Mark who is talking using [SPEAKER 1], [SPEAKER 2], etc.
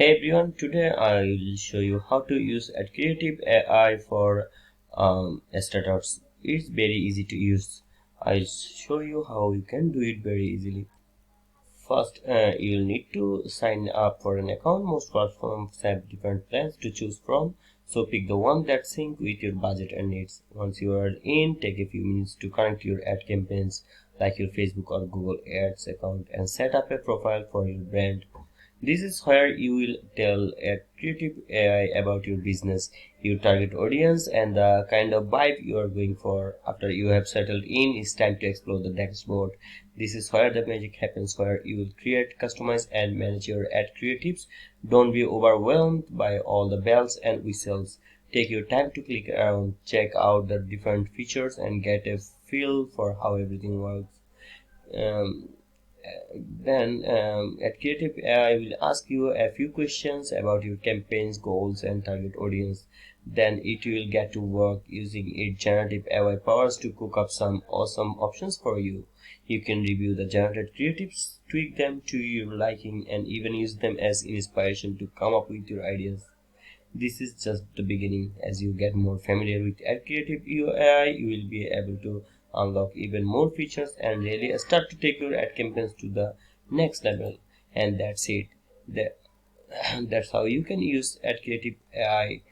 [SPEAKER 1] Hey everyone, today I will show you how to use AdCreative.ai for startups. It's very easy to use. I'll show you how you can do it very easily. First, you'll need to sign up for an account. Most platforms have different plans to choose from, so pick the one that syncs with your budget and needs. Once you are in, take a few minutes to connect your ad campaigns like your Facebook or Google Ads account and set up a profile for your brand. This is where you will tell a creative AI about your business, your target audience, and the kind of vibe you are going for. After you have settled in, it's time to explore the dashboard. This is where the magic happens, where you will create, customize, and manage your ad creatives. Don't be overwhelmed by all the bells and whistles. Take your time to click around, check out the different features, and get a feel for how everything works. Um, then at Creative AI will ask you a few questions about your campaigns, goals, and target audience. Then it will get to work using its generative AI powers to cook up some awesome options for you. You can review the generated creatives, tweak them to your liking, and even use them as inspiration to come up with your ideas. This is just the beginning. As you get more familiar with AdCreative AI, you will be able to unlock even more features and really start to take your ad campaigns to the next level. And that's it. That, that's how you can use AdCreative AI